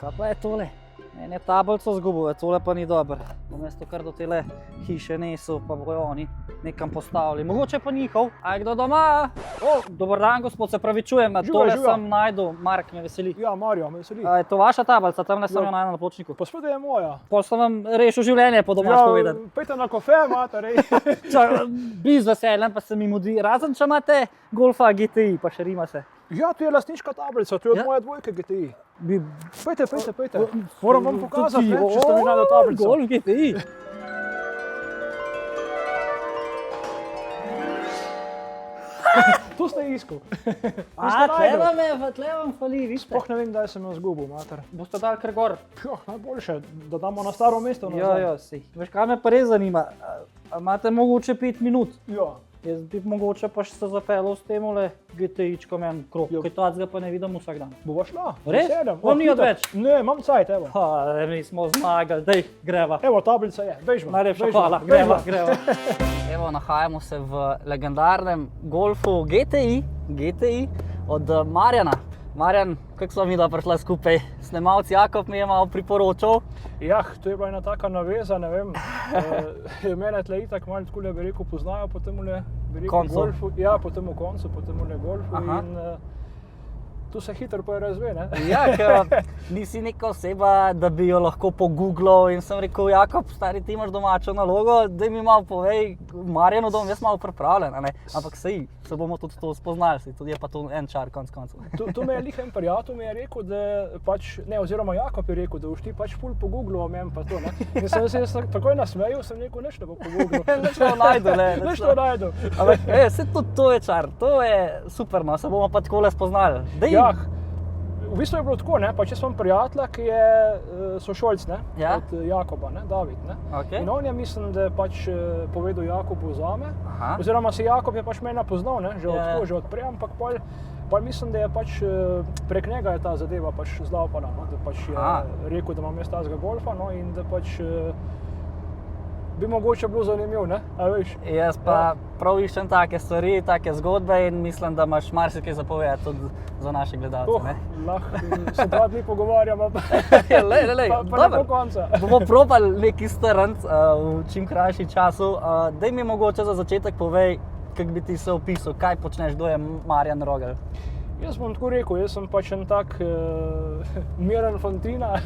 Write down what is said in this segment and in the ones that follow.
Kaj pa je tole? En je tablico zgubil, tole pa ni dobro. Namesto kar do tele hiše nesel, pa bojo oni nekam postavili. Mogoče pa njihov. A je kdo doma? Dober dan, gospod, se pravičujem, tole sem najdel. Mark, me veseli. Ja, Marjo, me veseli. A je to vaša tablica? Tam ne sem jo najdel na pločniku. Pa sveda je moja. Pol sem vam rešil življenje, po domač povedati. Pejte na kafe, imate, rej. Bi z veseljem, pa se mi mudi. Razen, če imate Golfa GTI, pa še rima se. Ja, tu je lastniška tablica, tu je od moje dvojke GTI. Pejte. Moram vam pokazati, če ste mi najdel tablico. Golf GTI. Tu ste iskal. Tle vam fali, vi ste. Sploh ne vem, kdaj sem jo zgubil, mater. Boste dali kar gor. Najboljše, da damo na staro mesto nazaj. Ja, sej. Veš, kaj me pa res zanima? A imate mogoče 5 minut? Ja. Jaz bi mogoče pa še se zapeljal s temole GTI-čkom en krog, kaj tacga pa ne vidim vsak dan. Bova šla? Res? Vam ni odveč? Ne, imam cajt, evo. Mi smo zmagali, dej, greva. Evo, tablica je, bežva. Najlepša hvala, greva. Evo, nahajamo se v legendarnem Golfu GTI od Marjana. Marjan, kako smo mi da prišla skupaj? Snemalc Jakob mi je malo priporočal. Jah, to je bila ena taka naveza, ne vem. Mene tle itak malo takole, bi rekel, poznajo po temule, bi rekel, Golfu. Ja, po temu koncu, po temule Golfu. In tu se hitro porazve, ne? Ja, ker nisi neka oseba, da bi jo lahko pogooglal in sem rekel, Jakob, stari, ti imaš domačo nalogo, daj mi malo povej, Marjanu dom, jaz malo pripravljen, ne? Ampak sej, se bomo tudi to spoznali, tudi je pa to en čar konc koncev. To me je lih en prijatelj mi je rekel, da pač, ne, oziroma Jakob je rekel, da boš ti pač ful pogooglal o meni pa to, ne? In sem se takoj nasmejal, sem rekel, nič ne bo pogooglal. Nič to najdu, ne? Nič to najdu. Ampak, sej tudi to je čar, to je super, no, se bomo pa takole spoznali. Ja, v bistvu je bilo tako, ne, pač jaz imam prijatelja, ki je sošolc, ne, od Jakoba, ne, David, ne. In on je, mislim, da je pač povedal Jakobu zame, oziroma se Jakob je pač mene poznal, ne, že od prej, ampak pol mislim, da je pač prek njega je ta zadeva pač zlaupala, no, da pač je rekel, da imam jaz tazga Golfa, no, in da pač bi mogoče bilo zanimiv, ne, a veš. Jaz pa prav iščem take stvari, take zgodbe in mislim, da imaš marsikaj zapovedati tudi za naše gledalce, ne. Lahko se 2 dni pogovarjamo, pa lej, pa ne po konca. Bomo probali nekaj strniti v čim krajši času. Daj mi mogoče za začetek povej, kako bi ti se opisal, kaj počneš, kdo je Marjan Rogelj? Jaz bom tako rekel, jaz sem pač en tak miren fantina,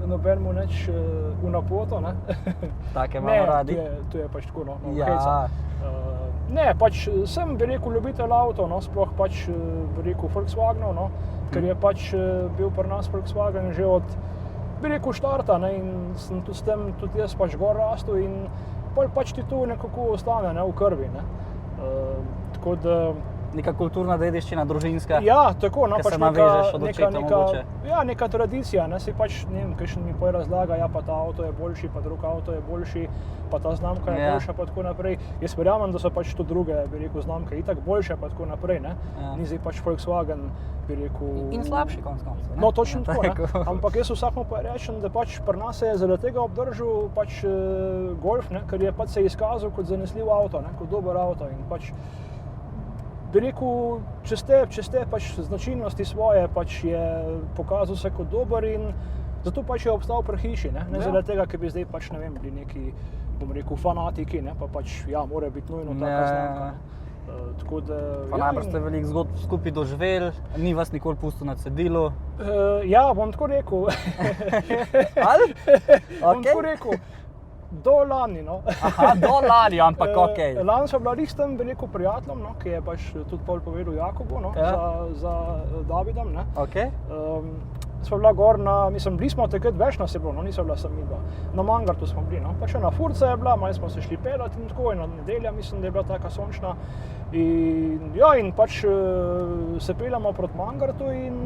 noben mu neč v napoto, ne. Take imamo radi. To je pač tako, no, heca. Ne, pač sem, bi rekel, ljubitelj avto, no, sploh pač, bi rekel, Volkswagenov, no, ker je pač bil pri nas Volkswagen že od, bi rekel, štarta, ne, in sem tudi s tem tudi jaz pač gor rastel in pač ti to nekako ostane, ne, v krvi, ne. Tako da neka kulturna dediščina, družinska, ja, tako, no, pač se navežeš od očeta mogoče. Ja, neka tradicija, ne, si pač, ne vem, kakšen mi poj razlaga, ja, pa ta avto je boljši, pa drug avto je boljši, pa ta znamka je boljša, pa tako naprej. Jaz verjamem, da so pač tudi druge, bi rekel, znamke itak boljše, pa tako naprej, ne. Ni zdaj pač Volkswagen, bi rekel... In slabši konec koncev, ne. No, točno tako, ne. Ampak jaz vsakmu pa rečem, da pač pri nas se je zaradi tega obdržal pač Golf, ne, ker je pač se izkazal kot zanesljiv avto, ne, kot dober avto in pač bi rekel, čez te pač značilnosti svoje pač je pokazal se kot dober in zato pač je obstal pri hiši, ne zaradi tega, ker bi zdaj pač, ne vem, bili neki, bom rekel, fanatiki, ne, pa pač, ja, mora biti nujno taka znamka, ne. Tako da... Pa najbrž ste veliko zgodb skupaj doživeli, ni vas nikoli pustil na cedilu. Ja, bom tako rekel. Ali? Bom tako rekel. Do lani, no. Aha, do lani, ampak okej. Lani so bila res tam veliko prijateljem, no, ki je pač tudi pol povedal Jakobu, no, za Davidom, ne. Okej. Smo bila gor na, mislim, bili smo takrat več nas je bilo, no, niso bila sami dva. Na Mangartu smo bili, no, pač ena furca je bila, malo smo se šli peljati in tako, ena nedelja, mislim, da je bila taka sončna. In ja, in pač se peljamo proti Mangartu in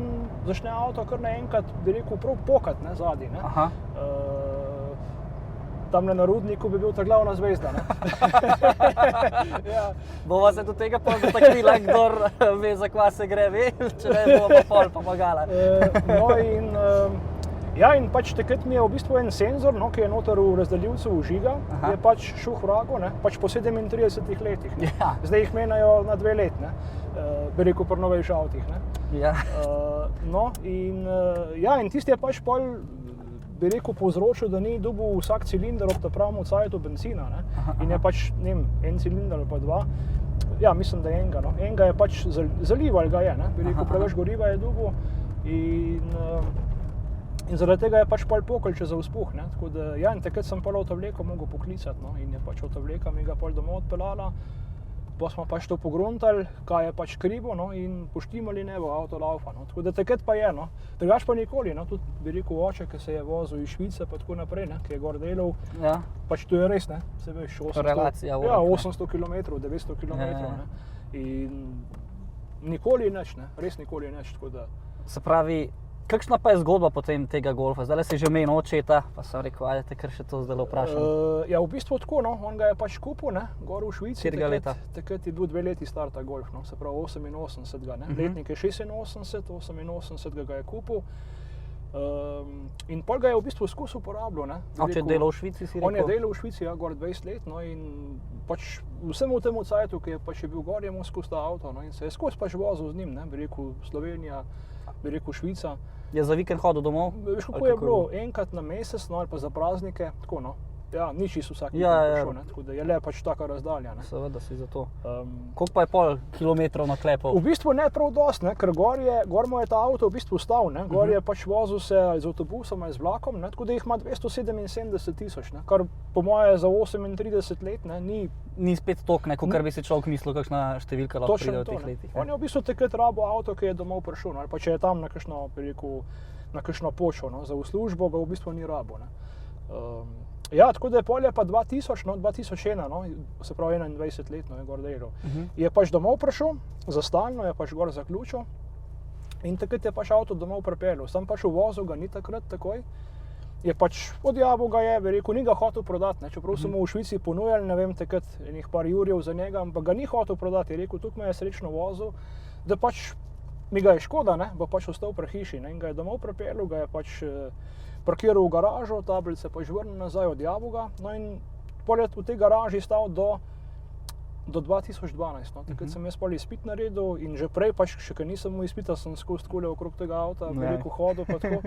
začne avto kar naenkrat, bi rekel, prav pokat, ne, zadaj, ne. Aha. Tamle na Rudniku bi bil ta glavna zvezda, ne. Ja. Bova se do tega pol dotaknila, kdor ve, za kva se gre, če ne bomo pa pol pomagala. No in, ja, in pač takrat mi je v bistvu en senzor, no, ki je noter v razdaljivcu vžiga, je pač šuh vrago, ne, pač po 37 letih, ne. Ja. Zdaj jih menjajo na 2 let, ne, bi rekel pri novejših avtih, ne. Ja. No, in, in tisti je pač pol, bi rekel, povzročil, da ni dobil vsak cilinder ob ta pravem cajtu benzina, ne? In je pač, ne vem, en cilinder ali pa dva, ja, mislim, da je enega, no. Enega je pač zalival ga je, ne? Bi rekel, preveč goriva je dobil in zaradi tega je pač pol pokol čez vzpuh, ne? Tako da, ja, in takrat sem pol avtovleko mogel poklicati, no, in je pač avtovleka mi ga pol domov odpeljala. Pa smo pač to pogruntali, kaj je pač krivo, no, in poštimali ne bo avto laufa, no. Tako da takrat pa je, no. Drugač pa nikoli, no, tudi bi rekel oče, ki se je vozil iz Švice pa tako naprej, ne, ki je gor delal, Ja. pač to je res, ne, se veš, 800, Relacija ja, volk, ne. 800 km, 900 km, Ja. ne, in nikoli nič, ne, res nikoli nič, tako da. Se pravi, kakšna pa je zgodba potem tega golfa? Zdaj si že omenil očeta, pa sem rekel, ajde te kar še to zdaj vprašam. Ja, v bistvu tako, no, on ga je pač kupil, ne, gor v Švici. Katerega leta? Takrat je bil 2 leti star ta golf, no, se pravi 88, ne, letnik je 86, 88 ga je kupil. In pol ga je v bistvu skus uporabljal, ne. Bi Oče je rekel, delal v Švici, si rekel? On je delal v Švici, ja, gor 20 let, no, in pač vsemu temu cajtu, ki je pač bil gor, je mu skus ta avto, no, in se je skus pač vozil z njim, ne, bi rekel Slovenija, bi rekel Švica. Je za vikend hodil domov? Veš, kako Ali je bilo, enkrat na mesec, no, ali pa za praznike, tako, no. Ja, ni čisto vsak Ja, vikend ja. prišel, ne, tako da je le pač taka razdalja, ne. Seveda si za to. Koliko pa je pol kilometrov naklepal? V bistvu ne prav dosti, ne, ker gor mu je ta avto v bistvu stal, ne, gor je pač vozil se ali z avtobusom ali z vlakom, ne, tako da jih ima 277 tisoč, ne, kar po moje za 38 let, ne, Ni spet toliko, ne, kakor bi si človek mislil, kakšna številka lahko pride v to, teh ne. letih. On je v bistvu takrat rabil avto, ki je domov prišel, no, ali pa če je tam na kakšno, bi rekel, na kakšno počo, no, za v službo ga v bistvu ni rabil, ne. Ja, tako da je pol je pa 2000, no, 2001, no, se pravi 21 let, no, je gor delal. Je pač domov prišel, za stalno je pač gor zaključil in takrat je pač avto domov pripeljal. Sam pač uvozil ga ni takrat takoj, je pač odjavil ga je, bi rekel, ni ga hotel prodati, ne, čeprav so mu v Švici ponujali, ne vem, takrat enih par jurjev za njega, ampak ga ni hotel prodati, je rekel, tukaj me je srečno vozil, da pač mi ga je škoda, ne, bo pač ostal pri hiši, ne, in ga je domov pripeljal, ga je pač parkiral v garažo, tablice pač vrnil nazaj, odjavil ga, no in pol je v tej garaži stal do 2012, no, takrat sem jaz pol izpit naredil in že prej pač, še kaj nisem mu izpita, sem skozi takole okrog tega avta, bi rekel, hodil pa tako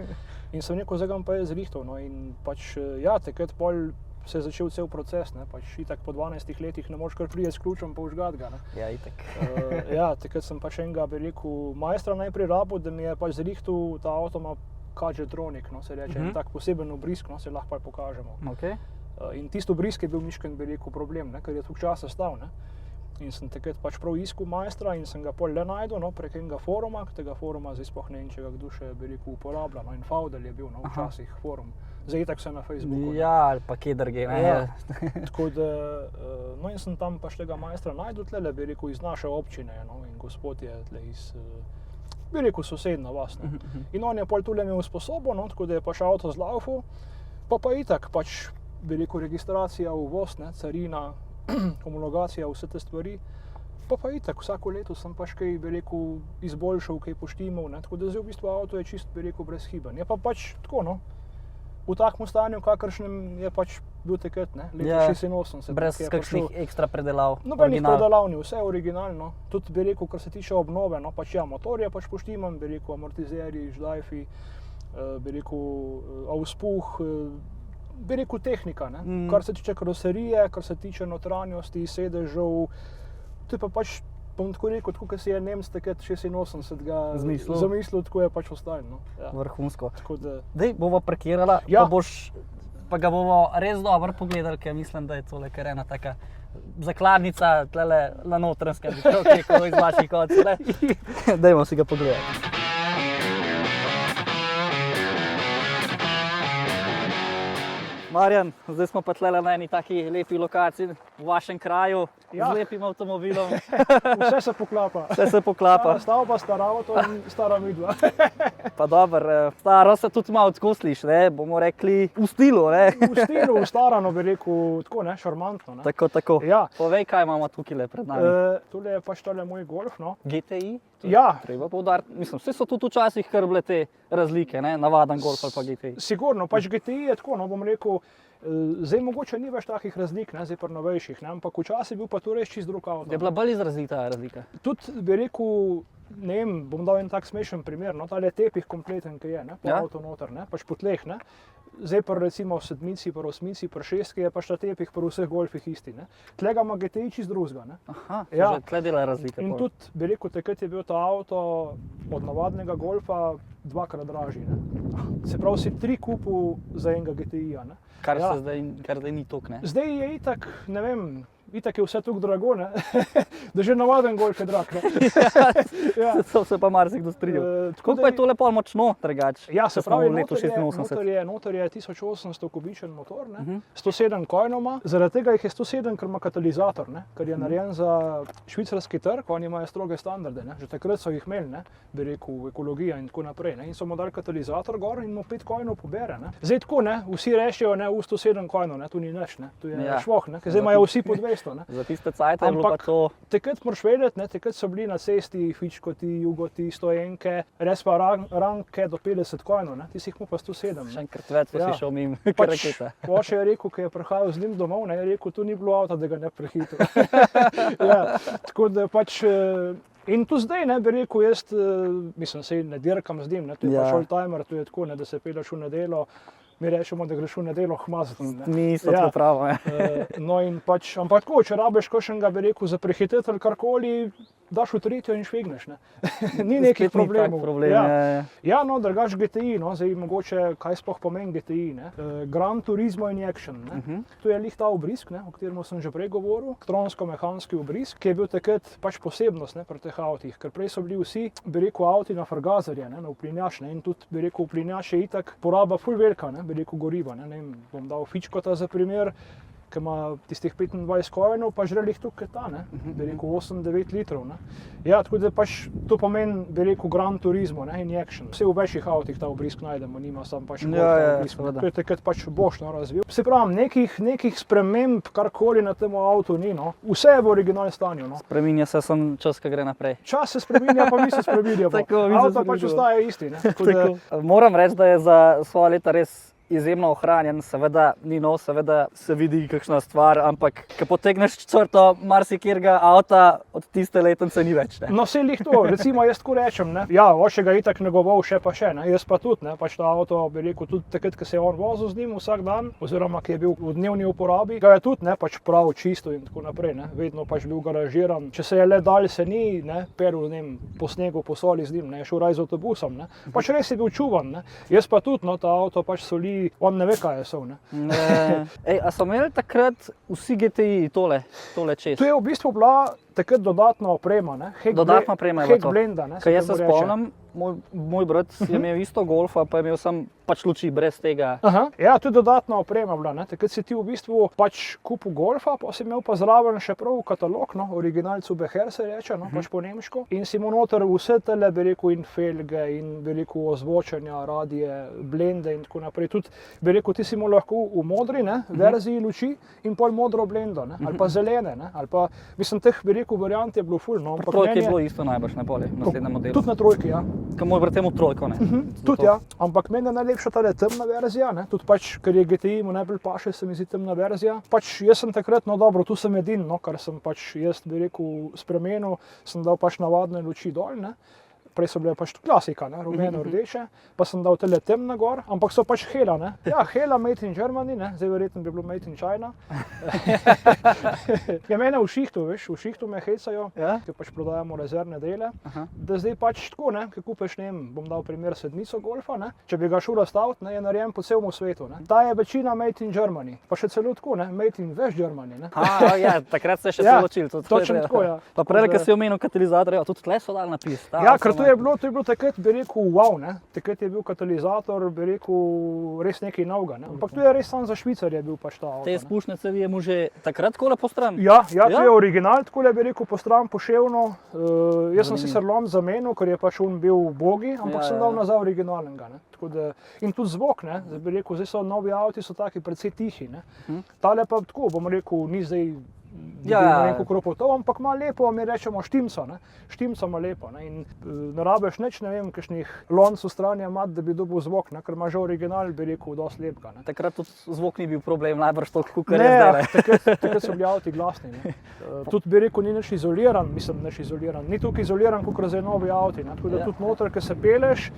in sem rekel, zdaj ga bom pa jaz zrihtal, no, in pač, ja, takrat pol se je začel cel proces, ne, pač itak po 12 letih ne moreš kar priti s ključem pa vžgati ga, ne. Ja, itak. Ja, takrat sem pač enega, bi rekel, majstra najprej rabil, da mi je pač zrihtal ta avto ima K-Jetronic, no, se reče, en tak poseben obrisk, no, se lahko pa pokažemo. Okay. In tisti obrisk je bil mišken, bi rekel, problem, ne, ker je toliko časa stal, ne. In sem takrat pač prav iskal majstra in sem ga pol le najdel, no, prek enega foruma, tega foruma zdaj sploh ne vem, če ga kdo še, bi rekel, uporablja, no, in Faudel je bil, no, včasih forum. Zdaj itak se na Facebooku. Ja, ali pa kje drugje, ne. Ja, tako da, no, in sem tam pač tega majstra najdel tlele, bi rekel, iz naše občine, no, in gospod je tle iz, bi rekel, sosedna vas, ne. In on je pol tule me usposobil, no, tako da je pač avto zlaufal, pa itak, pač, bi rekel, registracija, uvoz, ne, carina, homologacija, vse te stvari, pa itak, vsako leto sem pač kaj, bi rekel, izboljšal, kaj poštimal, ne, tako da zdaj v bistvu avto je čist, bi rekel, brezhiben. Je pa pač tako, no, v takem stanju, kakršnem je pač bil takrat, ne, leta 86. Brez kakšnih ekstra predelav. Nobenih predelav ni, vse originalno, tudi bi rekel, kar se tiče obnove, no, pač ja, motor je pač poštiman, bi rekel, amortizerji, žlajfi, bi rekel, auspuh, bi rekel, tehnika, ne, kar se tiče karoserije, kar se tiče notranjosti, sedežev, to je pa pač, bom tako rekel, tako kot si je Nemc takrat 86 zamislil, tako je pač ostalo, no. Ja. Vrhunsko. Tako da. Dej, bova parkirala, Ja. pa ga bomo res dobro pogledali, ker mislim, da je tole kar ena taka zakladnica tlele na Notranjskem, ko iz vaših koncev, ne? Dajmo si ga pogledati. Marjan, zdaj smo pa tlele na eni taki lepi lokaciji v vašem kraju, Ja. z lepim avtomobilom. Vse se poklapa. Vse se poklapa. Stavba, stara avto in stara midva. Pa dobro, staro se tudi malo tako sliši, ne, bomo rekli v stilu, ne. V stilu, starano bi rekel, tako, ne, šarmantno, ne. Tako. Ja. Povej, kaj imamo tukaj pred nami. Tule je pač tale moj Golf, no. GTI? Ja. Treba poudariti. Mislim, vse so tudi včasih kar bile te razlike, ne? Navaden golf ali pa GTI. Sigurno, pač GTI je tako, no bom rekel, zdaj mogoče ni več takih razlik, ne, zdaj pri novejših, ne, ampak včasih je bil pa to res čist drug avto. Je bila bolj izrazita razlika. Tudi bi rekel, ne vem, bom dal en tak smešen primer, no, tale tepih kompleten, ki je, ne, po avto noter, ne, pač po tleh, ne. Zdaj pa recimo v sedmici, pa v osmici, pa šestki je pač ta tepih pri vseh golfih isti, ne. Tlega ima GTI čist drugega, ne. Aha, Ja. že tle dela razlike. In pol. tudi, bi rekel, takrat je bil ta avto od navadnega golfa dvakrat dražji, ne. Se pravi, si 3 kupil za enega GTI-ja, ne. Kar Ja. se zdaj ni toliko, ne? Zdaj je itak, ne vem, itak je vse tako drago, ne, da že navaden golf je drag, ne. Ja. So se pa marsikdo strinjal. Tako Koliko da pa je tole pol močno drugače? Ja, se Če smo pravi, v letu 86. noter je 1800 kubičen motor, ne, 107 konjoma, zaradi tega jih je 107, ker ima katalizator, ne, ker je narejen za švicarski trg, oni imajo stroge standarde, ne, že takrat so jih imeli, ne, bi rekel, ekologija in tako naprej, ne, in so mu dali katalizator gor in mu 5 konjov pobere, ne. Zdaj tako, ne, vsi rečejo, ne, v 107 konjov, ne, tu ni nič, ne, tu je Ja. švoh, ne, ker zdaj imajo vsi po 200, ne. Za tiste cajte je bilo pa Ampak to... takrat moraš vedeti, ne, takrat so bili na cesti Fičkoti, Jugoti, 101, res pa ranke do 50 konjov, ne, ti si jih mu pa 107. Še Ne. enkrat več pa Ja. si šel mimo Pač, raketa. oče je rekel, ko je prihajal z njim domov, ne, je rekel, tu ni bilo avta, da ga ne prehitil. Ja, tako da pač, in tu zdaj, ne, bi rekel, jaz, mislim, sej ne dirkam z njim, ne, to je Ja. pač oldtimer, to je tako, ne, da se pelješ v nedeljo, mi rečemo, da greš v nedeljo hmazati. ne. Niso Ja. tako pravo, ne? No in pač, ampak tako, če rabiš kakšnega, bi rekel, za prehiteti ali karkoli, daš v tretjo in švigneš, ne. Ni nekih Spet ni tak problemov. problem, Ja. ja. Ja, no, drugač GTI, no, zdaj mogoče, kaj sploh pomeni GTI, ne? Gran Turismo Injection, ne? To je lih ta obrisk, ne, o katerem sem že prej govoril, elektronsko-mehanski obrisk, ki je bil takrat pač posebnost, ne, pri teh avtih, ker prej so bili vsi, bi rekel, avti na frgazerje, ne, na uplinjač, ne, in tudi, bi rekel, uplinjač je itak poraba ful velika, ne, bi rekel, goriva, ne vem, bom dal Fičkota za primer, ki ima tistih 25 konjev, pa žreli jih tukaj ta, ne, bi rekel 8-9 litrov, ne. Ja, tako da pač to pomeni, bi rekel, Gran Turismo, ne, Injection. Vse v večjih avtih ta obrisk najdemo, nima sam pač Ja, obrisk, seveda. to je takrat pač bošno razvil. Se pravi, nekih sprememb, karkoli na tem avtu ni, no. Vse je v originalnem stanju, no. Spreminja se samo čas, ki gre naprej. Čas se spreminja, pa mi se spreminjamo. Tako, mi se Avto pač spreminjamo. ostaja isti, ne. Tako da, Tako. Moram reči, da je za svoje leta res izjemno ohranjen, seveda ni nov, seveda se vidi kakšna stvar, ampak ko potegneš črto marsikjerga avta, od tiste letence ni več. Ne? No, vse lih to, recimo jaz tako rečem, ne. Ja, oče ga itak negoval še pa še, ne. Jaz pa tudi, ne, pač ta avto, bi rekel, tudi takrat, ko se je on vozil z njim vsak dan, oziroma ki je bil v dnevni uporabi, ga je tudi, ne, pač prav čisto in tako naprej, ne. Vedno pač bil garažiran. Če se je le dal, se ni, ne, peril, ne vem, po snegu, po soli z njim, ne, je šel raj z avtobusom, ne. Pač res je bil čuvan, ne. Jaz pa tudi, no, ta avto pač soli, on ne ve, kaj je sol, ne. Ej, a so imeli takrat vsi GTI tole čez? To je v bistvu bila takrat dodatna oprema, ne. Dodatna oprema je bila to. Blenda, ne. Kaj jaz se temu reče. spomnim, moj brat je imel isto golfa, pa je imel sam pač luči brez tega. Aha. Ja, to je dodatna oprema bila, ne. Takrat si ti v bistvu pač kupil golfa, pa si imel pa zraven še prav katalog, no, original Zubeher se reče, no, pač po nemško. In si mu noter vse tele, bi rekel, in felge, in bi rekel ozvočenja, radije, blende in tako naprej. Tudi, bi rekel, ti si mu lahko v modri, ne, verziji luči in pol modro blendo, ne, ali pa zelene, ne, ali pa, mislim, teh, bi rekel, variant je bilo ful, no, ampak Trojke meni je bilo isto najbrž, ne bolje, v naslednjem modelu. tudi na trojki, ja. Ko moj brat temu trojko, ne. Tudi ja, ampak meni je najlepša ta temna verzija, ne? Tudi pač, ker je GTI mu najbolj paše, se mi zdi temna verzija. Pač jaz sem takrat, no dobro, tu sem edin, no, kar sem pač jaz, bi rekel, spremenil, sem dal pač navadne luči dol, ne. Prej so bile pač klasika, ne, rumeno, rdeče, pa sem dal tele temna gor, ampak so pač Hela, ne. Ja, Hela made in Germany, ne, zdaj verjetno bi bilo made in China. Ja, mene v šihtu, veš, v šihtu me hecajo, Ja? ker pač prodajamo rezervne dele, Aha. da zdaj pač tako, ne, ko kupiš, ne vem, bom dal primer sedmico golfa, ne, če bi ga šel razstaviti, ne, je narejen po celem svetu, ne. Ta je večina made in Germany, pa še celo tako, ne, made in West Germany, ne. Ja, takrat se je še Ja, določil. točno tako, ja. Pa prej, Tako ko da- si omenil katalizator, ja, tudi tle so dali napis. Ja, ker to je bilo takrat, bi rekel, wow, ne. Takrat je bil katalizator, bi rekel, res nekaj novega, ne. Ampak to je res samo za Švicarje bil pač ta avto, Te ne. izpušne cevi je mu že takrat takole po stran. Ja, to Ja? je original, tako bi rekel, postran poševno. Jaz sem Zanimivo. sicer lom zamenil, ker je pač on bil bogi, ampak Ja, sem ja, dal ja. nazaj originalnega. Ne. Tako da, in tudi zvok, ne, zdaj bi rekel, zdaj so novi avti, so taki precej tihi. Ne. Tale pa tako, bom rekel, ni zdaj ne vem, kako ropotov, ampak ima lepo, mi rečemo štimco, ne. Štimco ima lepo, ne, in ne rabiš nič, ne vem, kakšnih loncev stranja mat, da bi dobil zvok, ne, ker ima že original, bi rekel, dosti lepega, ne. Takrat tudi zvok ni bil problem, najbrž toliko, kar je zdaj. Takrat so bili avti glasni, ne. Tudi bi rekel, ni nič izoliran, ni tukaj izoliran, kakor zdaj novi avti, ne, tako da tudi noter, ko se peleš,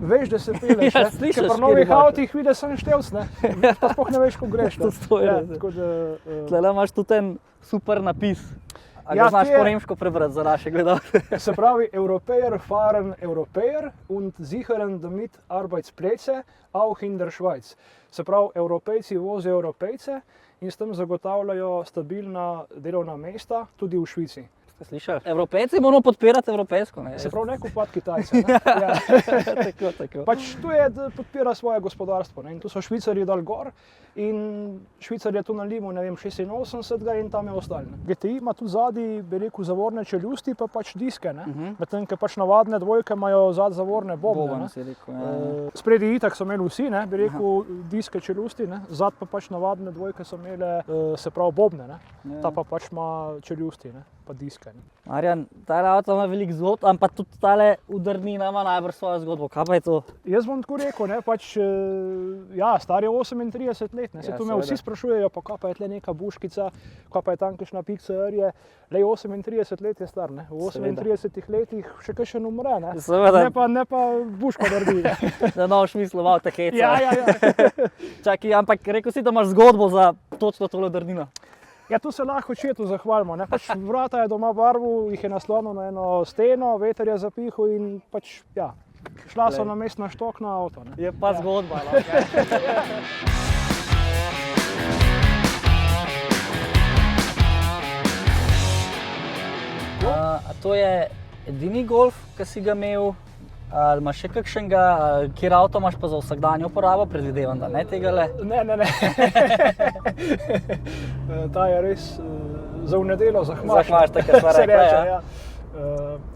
veš, da se peleš, Ja, ne, slišiš, ker pri novih avtih vidiš samo števc, ne, pa sploh ne veš, ko greš, ne. To je Ja, res. tako da, Tlele imaš tudi en super napis. A ga Ja, znaš to je- po nemško prebrati za naše gledalce? Se pravi, Europäer fahren Europäer und sichern damit Arbeitsplätze auch in der Schweiz. Se pravi, Evropejci vozijo Evropejce in s tem zagotavljajo stabilna delovna mesta tudi v Švici. Ste slišali? Evropejci moramo podpirati evropejsko, ne? Se pravi, ne kupati Kitajce. Ne? Ja. Tako. Pač tu je, da podpira svoje gospodarstvo, ne? In tu so Švicarji dal gor in Švicar je tu na limu, ne vem, 86 in tam je ostal. Ne? GTI ima tu zadnji, bi rekel, zavorne čeljusti, pa pač diske, ne? Medtem, ker pač navadne dvojke imajo zad zavorne bobne, Boban ne? si rekel, ja. Spredi itak so imeli vsi, ne, bi rekel, diske čeljusti, ne, zad pa pač navadne dvojke so imele, se pravi, bobne, ne, ta pa pač ima čeljusti, ne, pa diske. Ne. Marjan, tale avto ima veliko zgodb, ampak tudi tale udarnina ima najbrž svojo zgodbo. Kaj pa je to? Jaz bom tako rekel, ne, pač, ja, star je 38 let, ne, se Ja, tu me seveda. vsi sprašujejo, pa kaj pa je tle neka buškica, kaj pa je tam kakšna pikcerje, lej 38 let je star, ne, v Seveda. 38 letih še kakšen umre, ne, Seveda. ne pa buško naredi. Da noš mislil, malo te heca. Ja. Čakaj, ampak rekel si, da imaš zgodbo za točno tole udarnino. Ja, tu se lahko očetu zahvalimo. Ne? Pač vrata je doma barvu, jih je naslonil na eno steno, veter je zapihal in pač, ja, šla so na mestna štok na avto. Ne? Je pa zgodba. A to je edini golf, ki si ga imel? Ali imaš še kakšnega, kjer avto imaš pa za vsakdanjo uporabo, predvidevam, da ne tega le? Ne. Ta je res za v nedeljo, za hmašta. Za hmašta, kot sva Se rekla, reče, ja.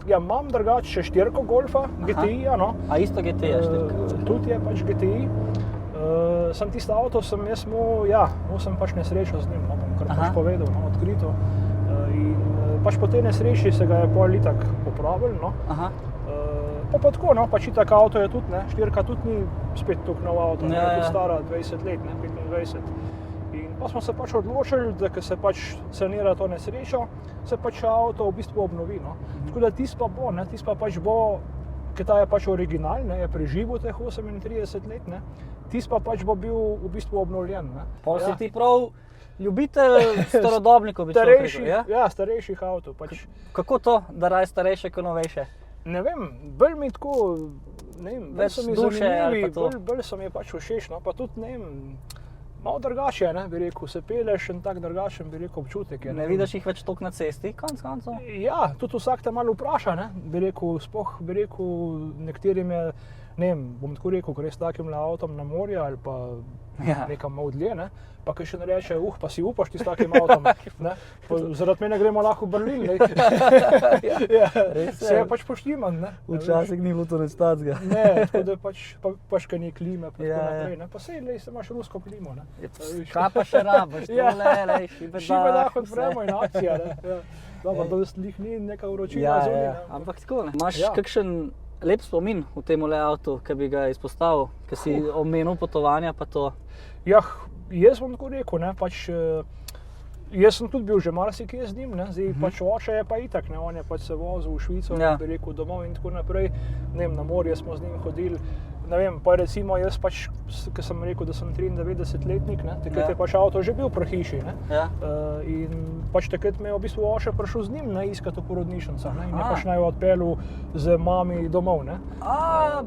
Ja, imam drugače še štirko golfa, GTI-ja, no. A isto GT je štirka? Tudi je pač GTI. Sam tisto avto sem jaz imel sem pač nesrečo z njim, no, bom kar pač povedal, no, odkrito. In pač po tej nesreči se ga je pol itak popravil, no. Aha. Pa tako, no, pač itak avto je tudi, ne, štirka tudi ni spet toliko nov avto, ne, Ja, je tudi ja. stara 20 let, ne, 25. In pa smo se pač odločili, da ko se pač sanira to nesrečo, se pač avto v bistvu obnovi, no. Tako da tisto pa bo, ne, tisto pa pač bo, ker ta je pač original, ne, je preživel teh 38 let, ne, tisto pa pač bo bil v bistvu obnovljen, ne. Pol si ti prav ljubitelj starodobnikov, bi človek rekel, ja? Ja, starejših avtov, pač. Kako to, da raje starejše kot novejše? Ne vem, bolj mi tako, ne vem, bolj Več so mi duše ali zanimivi, pa to? bolj so mi pač všeč, no, pa tudi, ne vem, malo drugače je, ne, bi rekel, se peleš in tak drugačen, bi rekel, občutek je. Ne vidiš jih več toliko na cesti, konec koncev? Ja, tudi vsak te malo vpraša, ne, bi rekel, sploh bi rekel, nekaterim je, ne vem, bom tako rekel, ko res takim avtom na morje ali pa nekam malo dlje, ne, pa kaj še ne reče, pa si upaš ti s takim avtom, ne, pa zaradi mene gremo lahko v Berlin, ne. Ja, se je pač poštiman, ne. Včasih ni bilo to nič takega. Ne, tako da pač kaj ni klime, pa Ja, tako ja. naprej, ne, pa sej, lej, se imaš rusko klimo, ne. Kaj pa še rabiš, Ja. tole, Šibe lahko odpremo in akcija, ne. Ja. Dobro, to lih ni neka vročina zunaj, ne. Ampak tako ne. Imaš Ja. kakšen lep spomin v tem avtu, ki bi ga izpostavil, ki si omenil potovanja pa to? Jah, jaz bom tako rekel, ne, pač, jaz sem tudi bil že marsikje z njim, ne, zdaj pač oče je pa itak, ne, on je pač se vozil v Švico, Ja. bi rekel, domov in tako naprej, ne vem, na morje smo z njim hodili, ne vem, pa recimo jaz pač, ko sem rekel, da sem 93-letnik, ne, takrat je pač avto že bil pri hiši, ne, Ja. in pač takrat me je v bistvu oče prišel z njim, ne, iskat v porodnišnico, ne, in je A. pač naj jo odpeljal z mami domov, ne.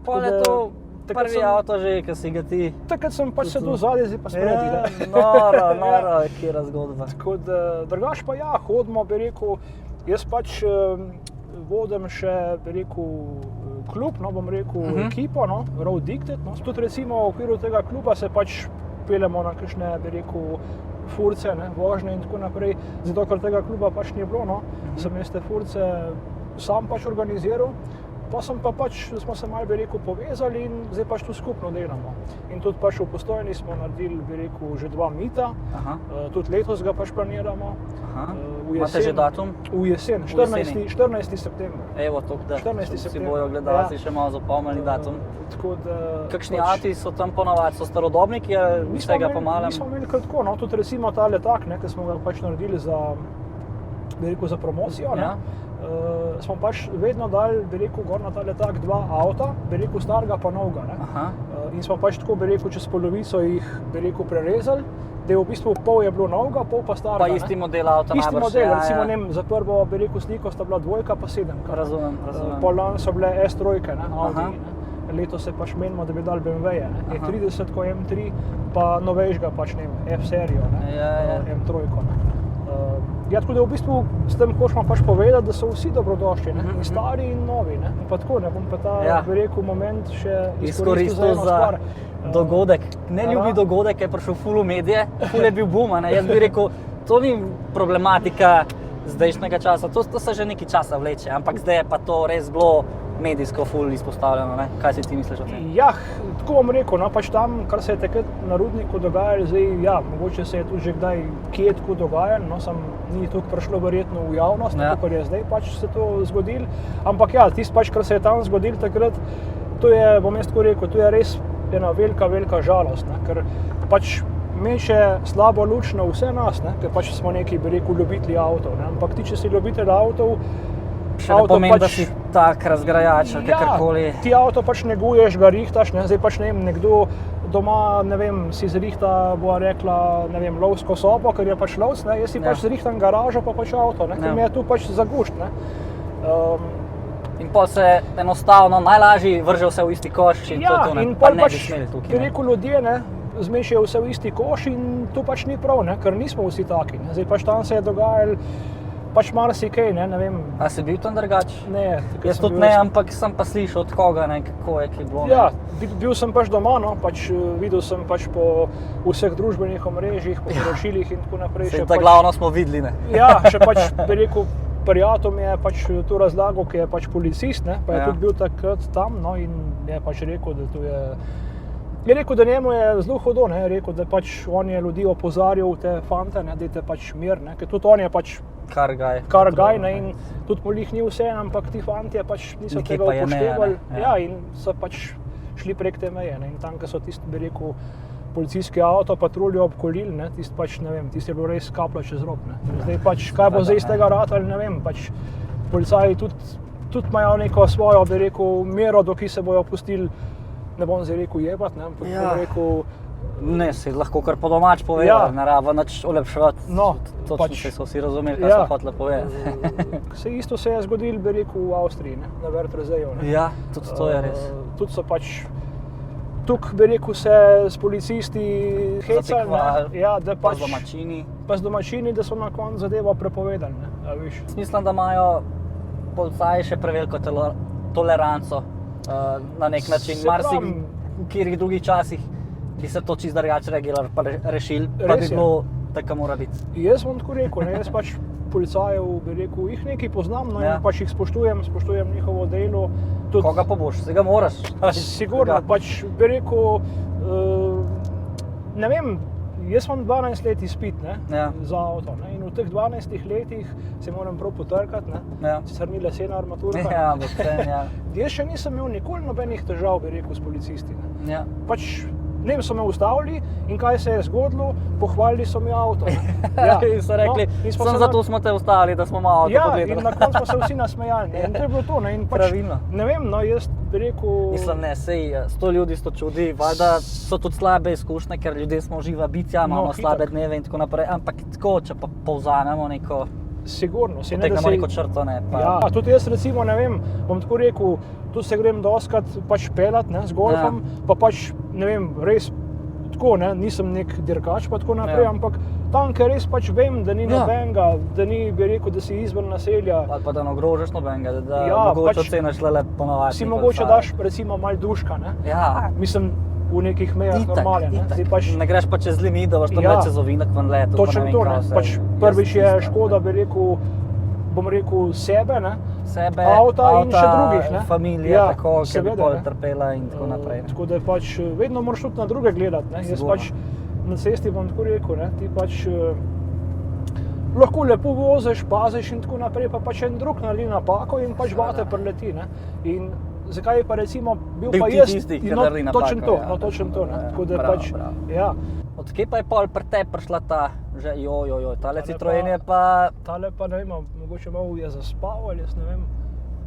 Pol je da to takrat prvi sem- avto že, ki si ga ti... Takrat sem pač sedel zadaj, zdaj pa spredi, ne. Noro, kjera zgodba. Tako da, drugač pa ja, hodimo, bi rekel, jaz pač vodim še, bi rekel, klub, no, bom rekel, ekipo, no, Road Dictate, no, tudi recimo v okviru tega kluba se pač peljemo na kakšne, bi rekel, furce, ne, vožnje in tako naprej, zato ker tega kluba pač ni bilo, no, sem jaz te furce sam pač organiziral, Pa smo se malo, bi rekel, povezali in zdaj pač tu skupno delamo. In tudi pač v Postojni smo naredili, bi rekel, že 2 mita, tudi letos ga pač planiramo. Imate že datum? V jesen, 14. september. Evo, toliko da 14. si bojo gledalci še malo zapomnili datum. Tako da, kakšni avti so tam ponavadi, so starodobniki ali vsega po malem? Mi smo imeli kar tako, no, tudi recimo ta letak, ki smo ga pač naredili za, bi rekel, za promocijo, smo pač vedno dali, bi rekel, gor na ta letak 2 avta, bi rekel, starega pa novega, in smo pač tako, bi rekel, čez polovico jih, bi rekel, prerezali, da je v bistvu pol je bilo novega, pol pa starega. Pa isti model avta najbrž. Isti model, recimo, za prvo, bi rekel, sliko sta bila 2 pa 7. Razumem. Pol lani so bile S3, Audi, letos se pač menimo, da bi dali BMW-je, E30 ko M3, pa novejšega pač, F-serijo, M3. Ja, tako da v bistvu s tem hočemo pač povedati, da so vsi dobrodošli, in stari in novi, in pa tako, bom pa ta, bi rekel, moment še izkoristil za stvar. Dogodek, neljubi dogodek je prišel ful v medije, ful je bil boom, jaz bi rekel, to ni problematika zdajšnjega časa, to se že nekaj časa vleče, ampak zdaj je pa to res bilo medijsko ful izpostavljeno, Kaj si ti misliš o tem? Ja, tako bom rekel, pač tam, kar se je takrat na Rudniku dogajalo, zdaj, mogoče se je tudi že kdaj kje tako dogajalo, ni toliko prišlo verjetno v javnost, kot je zdaj pač se to zgodilo, ampak tisto pač, kar se je tam zgodilo takrat, to je, bom jaz tako rekel, to je res ena velika žalost, ker pač meče slabo luč na vse nas, ker pač smo neki, bi rekel, ljubitelji avtov, ampak ti, če si ljubitelj avtov, še ne pomeni, da si tak razgrajač ali kakorkoli. Ti avto pač neguješ, ga rihtaš, zdaj pač nekdo doma, si zrihta, bova rekla, lovsko sobo, ker je pač lovc, jaz si pač zrihtam garažo, pa pač avto, ker mi je tu pač zagušt, In pol se enostavno najlažje vrže vse v isti koš in to pa ne bi smeli tukaj. Bi rekel, ljudje zmešajo vse v isti koš in to pač ni prav, ker nismo vsi taki. Zdaj pač tam se je dogajalo pač marsikaj, ne vem. A si bil tam drugač? Ne. Jaz tudi ne, ampak sem pa slišal od koga, kako je bilo. Ja, bil sem pač doma, pač videl sem pač po vseh družbenih omrežjih, po poročilih in tako naprej. Ta glavno smo videli, ne? Ja, še pač, bi rekel, prijatelj mi je pač to razlagal, ki je pač policist, pa je tudi bil takrat tam, in je pač rekel, da to je rekel, da njemu je zelo hudo, je rekel, da pač on je ljudi opozarjal te fante, dajte pač mir, ker tudi on je pač kar gaj, in tudi mu njih ni vse, ampak ti fantje pač niso tega upoštevali, in so pač šli prek te meje, in tam, ko so tisti, bi rekel, policijski avto patruljo obkolili, tisti pač, tisti je bilo res kaplja čez rob, Zdaj pač, kaj bo zdaj iz tega ratalo, ne vem, pač policaji tudi imajo neko svojo, bi rekel, mero, dokaj se bojo pustili, ne bom zdaj rekel jebat, ampak bom rekel... Ne, si lahko kar po domač povedal, ne rabo nič olepševati, točno se so vsi razumeli, kaj so hoteli povedati. Isto se je zgodilo, bi rekel, v Avstriji, na Wertrezeju. Ja, tudi to je res. Tudi so pač tukaj, bi rekel, se s policisti hecali, pa z domačini. Pa z domačini, da so na koncu zadevo prepovedali, Mislim, da imajo policaji še preveliko toleranco na nek način. V katerih drugih časih bi se to čisto drugače reagirali, pa rešili, pa bi bilo tako mora biti. Jaz bom tako rekel, jaz pač policajev, bi rekel, jih nekaj poznam, in pač jih spoštujem njihovo delo. Koga pa boš? Se ga moraš? Sigurno, pač bi rekel, ne vem, jaz imam 12 let izpit za avto, in v teh 12 letih se moram prav potrkati, sicer ni lesena armaturka. Jaz še nisem imel nikoli nobenih težav, bi rekel, s policisti. Pač so me ustavili in kaj se je zgodilo, pohvalili so mi avto. In so rekli, zato smo te ustavili, da smo malo avto pogledali. In na koncu smo se vsi nasmejali. In to je bilo to. Pravilno. Ne vem, jaz bi rekel... Mislim, sej 100 ljudi 100 čudi, valjda so tudi slabe izkušnje, ker ljudje smo živa bitja, imamo slabe dneve in tako naprej, ampak tako, če pa povzamemo neko... Sigurno. Potegnemo neko črto, ne. Tudi jaz recimo, ne vem, bom tako rekel, tu se grem doskrat pač pelat z golfom, pa pač, ne vem, res tako, nisem nek dirkač pa tako naprej, ampak tam, ker res pač vem, da ni nobenega, da ni, bi rekel, da si izven naselja. Ali pa da ne ogrožaš nobenega, da mogoče oceniš le ponovati. Si mogoče daš recimo malo duška, Mislim, v nekih mejah normalen. Ne greš pa čez limit, da boš tam čez ovinek ven letu. Točno to, pač prvič je škoda, bi rekel, bom rekel, sebe, ne? Sebe, avta in še drugih, ne? Familije, Ja, tako, ki bi seveda, pol ne. trpela in tako naprej. Ne. Tako da pač vedno moraš tudi na druge gledati, ne? Jaz Sigurno. pač na cesti bom tako rekel, ne? Ti pač lahko lepo voziš, paziš in tako naprej, pa pač en drug naredi napako in pač vate preleti, ne? In zakaj pa recimo bil Bil pa ti jaz, tisti, ki no, naredi napako, točno to, ja. no, točno to, ne? Tako da Bravo, pač, bravo. ja. Odkje pa je pol pri tebi prišla ta, že tale Tale Citroen pa- je pa Tale pa ne vem, mogoče malo je zaspal ali jaz ne vem.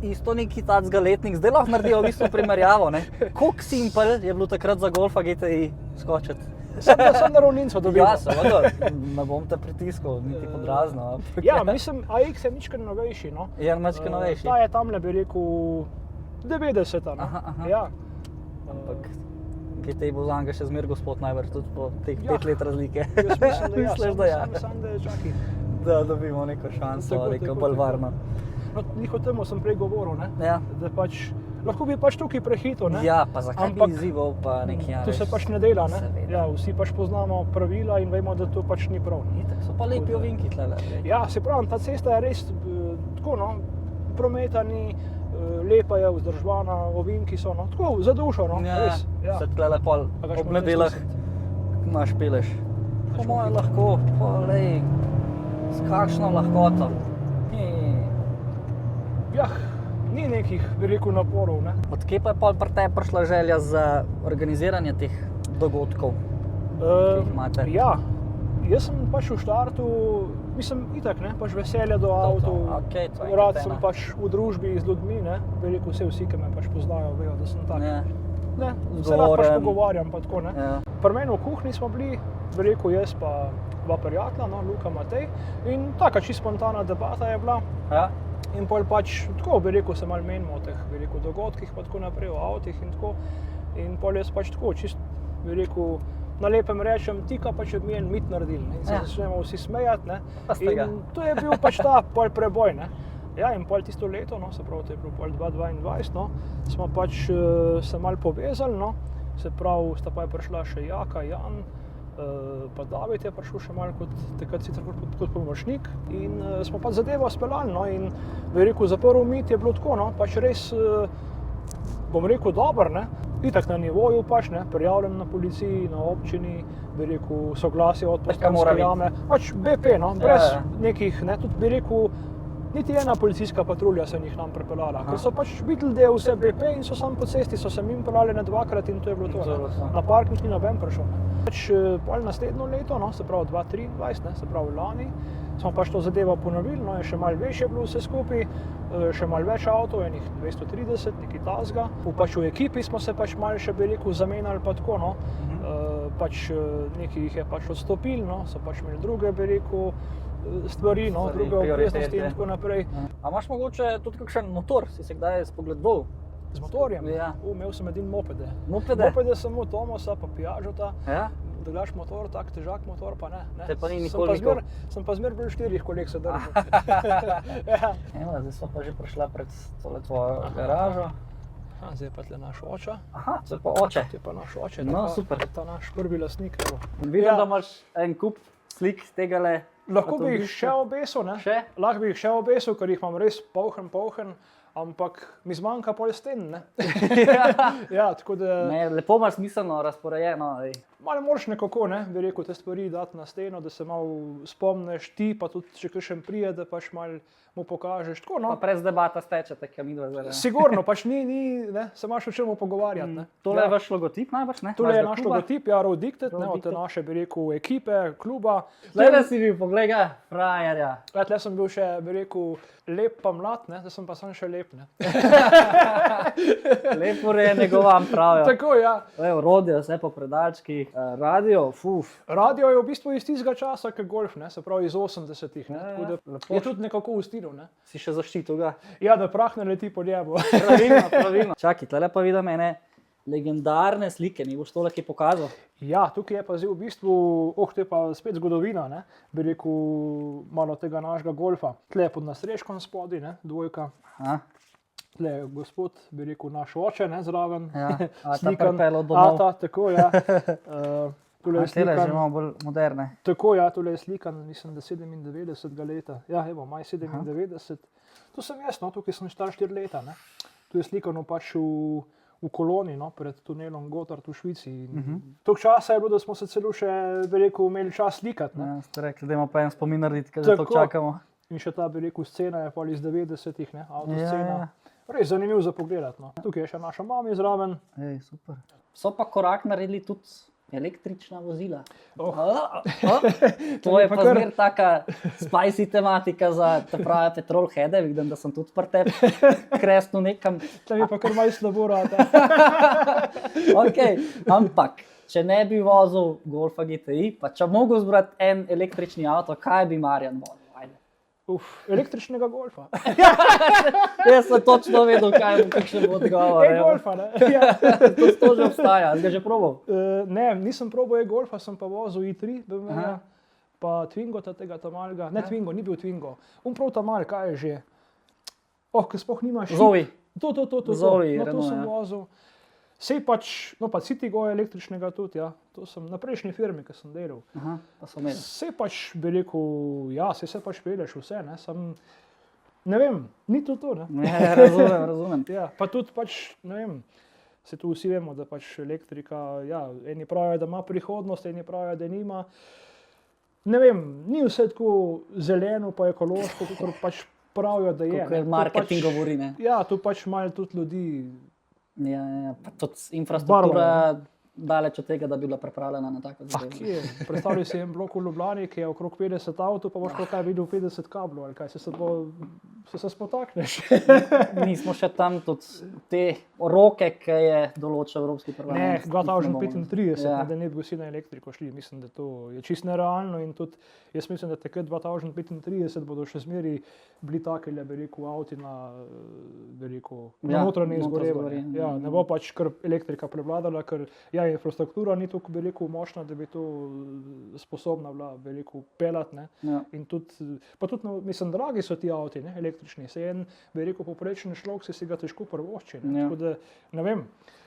isto neki tacga letnik, zdaj lahko naredijo v bistvu primerjavo, ne. Koliko simpel je bilo takrat za Golfa GTI skočiti? Sem na ravnincu dobil. Ja, seveda, ne bom te pritiskal, niti podrazno. ampak Ja, mislim, AX je ničkrat novejši, no. Je mačke novejši. Ta je tamle, bi rekel, 90-ta, no. Aha, aha. Ja. Ampak GTI bo zanga še zmer gospod najbrž tudi po teh Ja. 5 let razlike. Jaz mislim, da ja. Misliš, da ja? Sam, da je čakaj. Da dobimo neko šanso, Tako, neko tako, bolj tako. varno. No, njih o tem sem prej govoril, ne. Ja. Da pač, lahko bi pač tukaj prehitel, ne. Ja, pa zakaj Ampak bi izzival pa neki To se pač ne dela, ne. Seveda. Ja, vsi pač poznamo pravila in vemo, da to pač ni prav. Ne? Itak so pa lepi ovinki tlele. Ja, se pravim, ta cesta je res tako, no, prometa ni, lepa je, vzdrževana, ovinki so, no, tako, za dušo, no, res. Ja. Se tlele pol A ga ob šmo nedeljah zdaj imaš peleš. Po šmo moje lahko, lej, s kakšno lahkoto. Jah, ni nekih, bi rekel, naporov, ne. Odkje pa je pol pri tebi prišla želja za organiziranje teh dogodkov? jih imate? Ja, jaz sem pač v štartu, mislim, itak, ne, pač veselje do avtov, okej, to je rad enkrat sem ena. pač v družbi z ljudmi, ne, bi rekel, vsi, ki me pač poznajo, vejo, da sem tak. Ne. Ne, se rad pač Zgovoren. pogovarjam, pa tako, ne. Ja. Pri meni v kuhinji smo bili, bi rekel, jaz pa dva prijatelja, no, Luka, Matej, in taka čisto spontana debata je bila. Ja. In pol pač tako, bi rekel, se malo menimo o teh, bi rekel, dogodkih, pa tako naprej, o avtih in tako. In pol jaz pač tako, čisto, bi rekel, na lepem rečem, ti ka pač mi en mit naredili, ne, in se Ja. začnemo vsi smejati, ne. Pa ste ga. In to je bil pač ta pol preboj, ne. Ja, in pol tisto leto, no, se pravi, to je bilo pol 2022, no, smo pač se malo povezali, no, se pravi, sta pa je prišla še Jaka, Jan, pa David je prišel še malo kot, takrat sicer kot pomočnik in smo pa zadevo speljali, no, in bi rekel, za prvi mit je bilo tako, no, pač res, bom rekel, dober, ne, itak na nivoju pač, ne, prijavljen na policiji, na občini, bi rekel, soglasje od Taka mora Postojnske biti. jame, pač BP, no, brez Ja, ja. nekih, ne, tudi bi rekel, niti ena policijska patrulja se ni k nam pripeljala, ker so pač videli, da je vse BP in so samo po cesti, so se mimo peljali ne dvakrat in to je bilo to, To je bilo to. ne. Na parking ni noben prišel, ne. Pač pol naslednjo leto, no, se pravi 2023, ne, se pravi lani, smo pač to zadevo ponovili, no, je še malo večje bilo vse skupaj, še malo več avtov, enih 230, nekaj tasga. Pač v ekipi smo se pač malo še, bi rekel, zamenjali pa tako, no. Pač nekaj jih je pač odstopili, no, so pač imeli druge, bi rekel, stvari, no, Stvari, druge obveznosti prioritete. in tako naprej. A imaš mogoče tudi kakšen motor, si se kdaj spogledoval? Z motorjem? Ja. Imel sem edin mopede. Mopede? Mopede samo Tomosa, pa Piažota. Ja? Da gledaš motor, tak težak motor, pa ne. Te pa ni Sem nikoli pa zmer- Sem pa zmer bil 4 kolek se držal. Ja. Evo, zdaj smo pa že prišla pred tole tvojo garažo. Zdaj pa tle naš oče. Aha, to je pa oče. To je pa naš oče. No, to pa, super. Ta naš prvi lastnik. Evo. Vidim, Ja. da imaš en kup slik tegale. Lahko bi jih še obesil, ne? Še? Lahko bi jih še obesil, ker jih imam res polhen, ampak mi zmanjka pol sten, ne? Ja, tako da Ne, lepo imaš smiselno razporejeno. ej. malo moraš nekako, ne, bi rekel, te stvari dati na steno, da se malo spomniš ti, pa tudi če kakšen prije, da pač malo mu pokažeš. Tako, no. Pa brez debata stečete, ki midva zdaj. Sigurno, pač ni, ne, se imaš o čem pogovarjati, ne. Tole je Ja. vaš logotip najbrž, ne? Tole je Vašega naš kluba? logotip, ja, Road Dictate, ne, Road od te Dictate. naše, bi rekel, ekipe, kluba. Zdaj da si bil, poglej ga, frajerja. Ja, tle sem bil še, bi rekel, lep pa mlad, ne, zdaj sem pa sam še lep, ne. Lepo je njegovam pravijo. Tako, ja. Rodje, vse po predalčkih, radio, fuf. Radio je v bistvu iz tistega časa, kot golf, ne, se pravi iz 80-ih, ne, Ja, tako da lepo. je tudi nekako v stilu, ne. Si še zaščitil ga. Ja, da prah ne leti po nebu. Pravilno, pravilno. Čakaj, tle pa vidim ene legendarne slike, mi boš tole kaj pokazal. Ja, tukaj je pa zdaj v bistvu, to je pa spet zgodovina, ne, bi rekel, malo tega našega golfa. Tle je pod Nastreškom spodaj, ne, dvojka. Aha. Tle je gospod, bi rekel, naš oče, ne, zraven. Ja, ata Slikan. pripeljal domov. Ata, tako, ja. Tule je Tele že slikan, malo bolj moderne. tako ja, tule je slikan, mislim, da 97. leta. Ja, evo, maj 97. Tu sem jaz, no, tukaj sem star 4 leta, ne. Tu je slikano pač v koloni, no, pred tunelom Gotthard v Švici. Toliko časa je bilo, da smo se celo še, bi rekel, imeli čas slikati, ne. Ja, ste rekli, da imamo pa en spomin narediti, ker že Tako. to čakamo. In še ta, bi rekel, scena je pol iz 90-ih, ne, Ja, avtoscena. ja. Res zanimiv za pogledati, no. Tukaj je še naša mami zraven. Ej, super. So pa korak naredili tudi električna vozila. Oh. To je pa kar- zmer taka spicy tematika za te prave petrolheade, vidim, da sem tudi pri tebi kresnil nekam. Tam je pa kar malo slabo rata. Okay. Ampak, če ne bi vozil Golfa GTI, pa če bi mogel zbrati en električni avto, kaj bi Marjan vozil? Ajde. Električnega golfa. Jaz sem točno vedel, kaj bo kakšen bo odgovor. E-golfa, ne. Ja. To že obstaja, si ga že probal? Ne, nisem probal e-golfa, sem pa vozil i3, BMW, Aha. pa Twingo tega tamalga. Ne, Twingo, ni bil Twingo. Prav tamal, kaj je že? Ki sploh nimaš. Zoe. To. Zoe, No, to Renault, sem ja. vozil. Sej pač, no pa Citigo je električnega tudi, ja. To sem na prejšnji firmi, ki sem delal. Aha, pa so imeli. Sej pač bi rekel, ja, sej se pač peleš vse, ne. Ne vem, ni to, ne. Ja, razumem. Ja, pa tudi pač, ne vem, se tu vsi vemo, da pač elektrika, ja, eni pravijo, da ima prihodnost, eni pravijo, da nima. Ne vem, ni vse tako zeleno pa ekološko, kot pač pravijo, da je. Kot ne. To marketing pač, govori, ne. Ja, tu pač malo tudi ljudi. Ja, pa tudi infrastruktura daleč od tega, da bi bila pripravljena na tako zadevo. Kje? Predstavljaj si en blok v Ljubljani, ki je okrog 50 avtov, pa boš kaj videl 50 kablov, ali kaj, se spotakneš. Nismo še tam tudi te roke, ki je določil Evropski Ne, parlament. 2035, Ja. da ne bi vsi na elektriko šli. Mislim, da to je čisto nerealno in tudi jaz mislim, da takrat 2035 bodo še zmeri bili taki, da bi rekel, avti na, bi rekel, na Ja, notranje izgorevanje. notranjoizgorevanje. Ja, ne bo pač kar elektrika prevladala, ker ja, infrastruktura ni tako, bi rekel, močna, da bi to sposobna bila, bi rekel, pelati, ne. Ja. In tudi, pa tudi, no, mislim, dragi so ti avti, ne, električni. Se en, bi rekel, poprečen človek si ga težko privošči. Ne. Ja. Tako da, ne vem,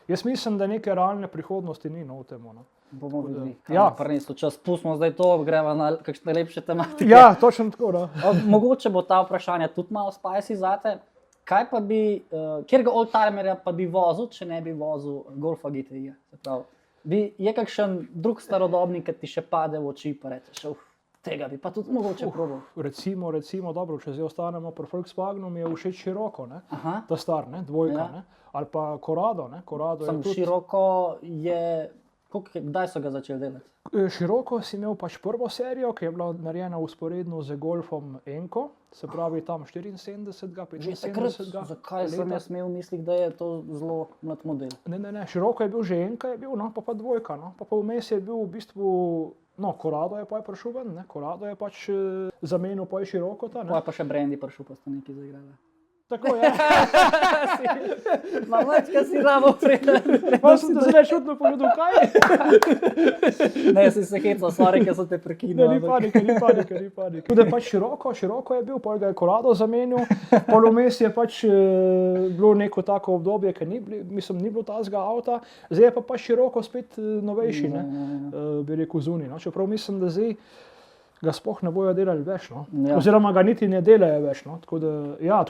jaz mislim, da neke realne prihodnosti ni v tem. No. Bomo videli. Ja. Prinesel čas, pustimo zdaj to, greva na kakšne lepše tematike. Ja, točno tako. No. Mogoče bo ta vprašanja tudi malo spicy zate. Kaj pa bi, kjerega oldtimerja pa bi vozil, če ne bi vozil Golfa GTI? Je kakšen drug starodobnik, ki ti še pade v oči, pa rečeš, tega bi pa tudi mogoče probal. Recimo, dobro, če zdaj ostanemo pri Volkswagenu, mi je všeč široko, ne? Aha. Ta star, ne? Dvojka, Ja. ne? Ali pa Corrado, ne? Corrado Sam je tudi... široko je, kdaj so ga začeli delati? Široko si imel pač prvo serijo, ki je bila narejena usporedno z Golfom Enko, se pravi tam 74, Že takrat, 75. zakaj sem jaz imel v mislih, da je to zelo mlad model? Ne, široko je bil že Enka, je bil, no, pa dvojka, no, pa vmes je bil v bistvu, no, Corrado je pa je prišel ven, ne, Corrado je pač zamenil pa je široko ta, Pa ne. je pa še Brandy prišel, pa sta nekaj zaigrala. Tako je. Ma več, kaj si rabo prijel. Pa sem te zdaj čudno povedal, kaj? Ne, si se hecal, sorry, ker so te Ne, prekinili. ni panike. Tudi je pač široko je bil, pol ga je Corrado zamenil, pol vmes je pač bilo neko tako obdobje, ki ni bilo tazga avta, zdaj je pa široko spet novejši, ne, bi rekel zunaj, no, čeprav mislim, da zdaj ga sploh ne bojo delali več, no, Ja. oziroma ga niti ne delajo več, no, tako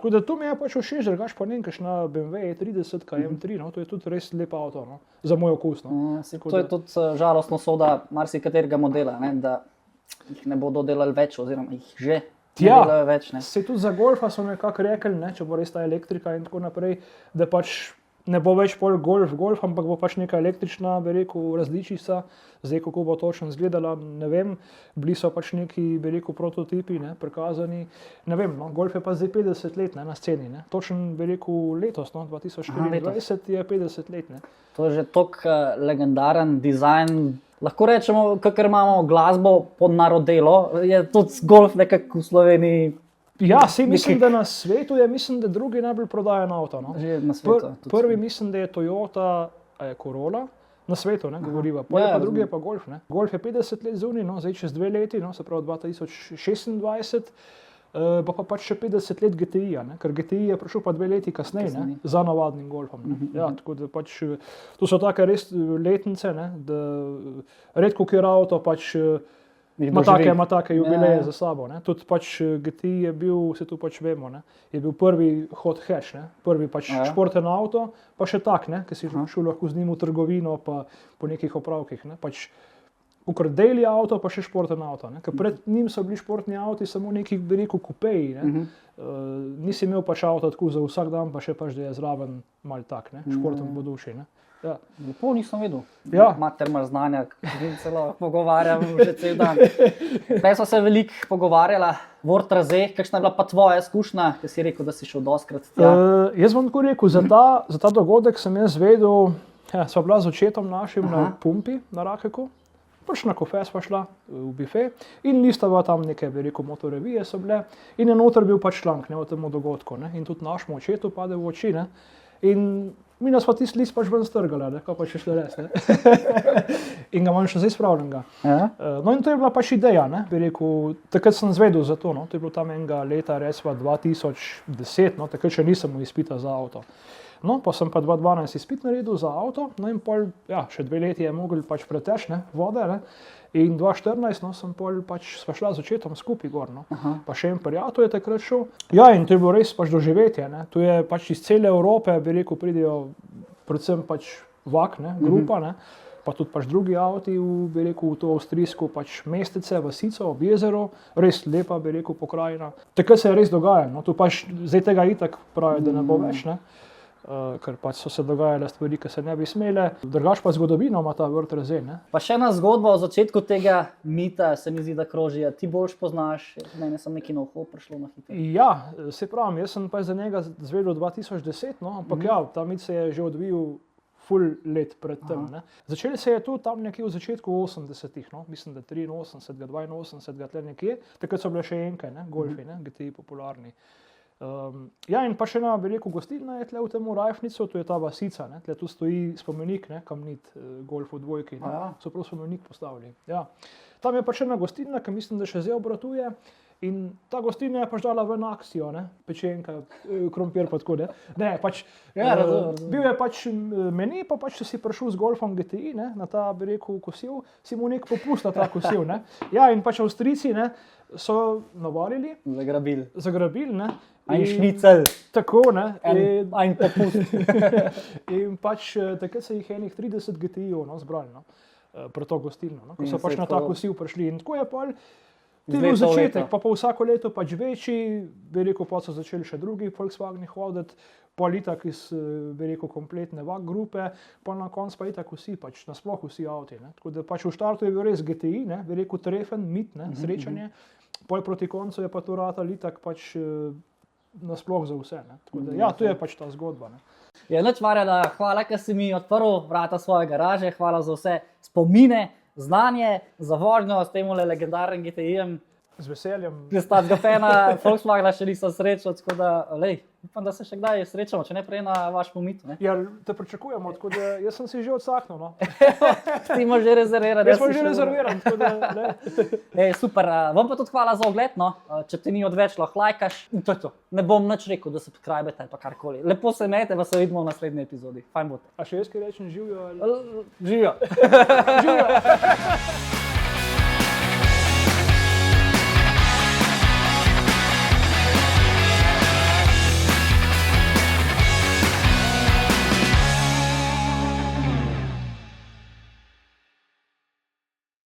da tu mi je pač všeč, drugače pa nekaj na BMW E30 M3, no, to je tudi res lep avto, no, za moj okus, no. To je tudi žalostno soda marsikaterega modela, ne, da jih ne bodo delali več, oziroma jih že ne delajo več. Ne. Se tudi za Golfa so nekako rekli, ne, če bo res ta elektrika in tako naprej, da pač ne bo več pol Golf, ampak bo pač neka električna, bi rekel, različica. Zdaj, kako bo točno izgledala, ne vem. Bili so pač neki, bi rekel, prototipi, ne, prikazani. Ne vem, no, Golf je pa zdaj 50 let, ne, na sceni. Ne. Točno, bi rekel, letos, no, 2024 je 50 let. Ne. To je že tako legendaren dizajn. Lahko rečemo, ker imamo glasbo pod narodelo, je tudi Golf nekako v Sloveniji. Ja, si mislim, da na svetu je, mislim, da drugi najbolj prodajen avto. No. Že na svetu. Prvi mislim, da je Toyota Corolla. Na svetu, ne, govoriva. Pol je Ja, pa drugi je pa Golf. Ne. Golf je 50 let zunaj, no, zdaj čez 2 leti, no, se pravi 2026. bo pa pač še 50 let GTI-ja, ker GTI je prišel pa 2 leti kasneje, ne, za navadnim Golfom. Ne. Ja, tako da pač to so take res letnice, ne, da redko kjer avto pač ima take jubileje za sabo. Ne. Tudi pač GTI je bil, se tu pač vemo, ne, je bil prvi hot hatch, ne, prvi pač športen avto, pa še tak, ne, ki si šel lahko z njim v trgovino pa po nekih opravkih. Ne, pač ukrat daily avto, pa še športen avto. Ne? Ker pred njim so bili športni avti samo neki, bi rekel, kupeji. Ne? Nisi imel pač avto tako za vsak dan, pa še pač, da je zraven malo tak, ne? Športen po duši. Ne? Ja. Lepo nisem vedel. Ja. Mater ima znanja, ki celo pogovarjam že cel dan. Prej smo se veliko pogovarjala. Word Raze, kakšna je bila pa tvoja izkušnja, ki si rekel, da si šel dostkrat tja? Jaz bom tako rekel, za ta dogodek sem jaz vedel, sva bila z očetom našim na pumpi na Rakeku. Pač na kofe sva šla v bife in listava tam neke, bi rekel, motorevije so bile in je noter bil pač članek, ne, o tem dogodku, ne, in tudi našemu očetu pade v oči, ne, in mi nas pa tisti list pač ven strgala, ne, kaj pa še šle res, ne, in ga imam še zdaj spravljenega. No in to je bila pač ideja, ne, bi rekel, takrat sem zvedel za to, no, to je bilo tam enega leta, resva 2010, no, takrat še nisem izpita za avto. No, pa sem pa 2012 izpit naredil za avto, no in pol, ja, še 2 leti je mogel pač preteč, ne, vode, ne, in 2014, no, sem pol pač sva šla z očetom skupaj gor, no, pa še en prijatelj je takrat šel. Ja, in to je bilo res pač doživetje, ne, tu je pač iz cele Evrope, bi rekel, pridejo predvsem pač vlak, ne, grupa, ne, pa tudi pač drugi avti, bi rekel, v to avstrijsko pač mestece, vasico, ob jezero, res lepa, bi rekel, pokrajina. Takrat se je res dogajalo, no, tu pač zdaj tega itak pravi, da ne bo več, ne. Ker pač so se dogajale stvari, ki se ne bi smele. Drugač pa zgodovino ima ta Word Raze, ne. Pa še ena zgodba o začetku tega mita, se mi zdi, da kroži. Ti boljš poznaš, mene sem nekaj na uho prišlo na hitro. Ja, se pravim, jaz sem pa za njega zvedel 2010, no, ampak ja, ta mit se je že odvijal ful let pred tem, ne. Začeli se je tu tam nekje v začetku 80-ih, no, mislim, da 83, 82, tle nekje, takrat so bile še enke, ne, Golfi, ne, GTI popularni. Ja, in pa še ena, bi rekel, gostilna je tle v tem Rajfnicu, tu je ta vasica, ne, tle tu stoji spomenik, ne, Kamnit, Golf v dvojki, ne, so prav spomenik postavili. Ja. Tam je pa še ena gostilna, ki mislim, da še zdaj obratuje, in ta gostilna je pač dala ven akcijo, ne, pečenka, krompir pa tako, ne. Ne, pač, bil je pač meni, pa pač si prišel z Golfom GTI, ne, na ta, bi rekel, kosil, si mu nek popust na ta kosil, ne. Ja, in pač Avstrijci, ne, so navalili. Zagrabili, ne. Ein šnicel. Tako, ne. Ein popust. In pač takrat se jih enih 30 GTI-ov, no, zbrali, no, pred to gostilno, no, ko so pač na ta kosil prišli. In tako je pol, to je bil začetek, pa vsako leto pač večji, bi rekel, pa so začeli še drugi Volkswageni hoditi, pol itak iz, bi rekel, kompletne VAG grupe, pa na koncu pa itak vsi, pač nasploh vsi avti, ne. Tako da pač v štartu je bil res GTI, ne, bi rekel, trefen, mit, ne, srečanje, pol proti koncu je pa to ratal itak pač nasploh za vse, ne. Tako da, ja, to je pač ta zgodba, ne. Ja, nič Marjana, hvala, ker si mi odprl vrata svoje garaže, hvala za vse spomine, znanje, za vožnjo s temule legendarnim GTI-jem. Z veseljem. Jaz tega fena Volkswagena še nisem srečal, tako da, lej, upam, da se še kdaj srečamo, če ne prej na vašem mitu, ne. Ja, te pričakujemo, tako da jaz sem si že odsahnil, no. Ti imaš že rezerviran. Jaz sem že rezerviran, tako da, ne. Super, vam pa tudi hvala za ogled, no. Če te ni odveč, lahko lajkaš in to je to. Ne bom nič rekel, da subscribete ali pa karkoli. Lepo se imejte, pa se vidimo v naslednji epizodi. Fajn bote. A še jaz kaj rečem, živijo ali? Živijo. Živijo.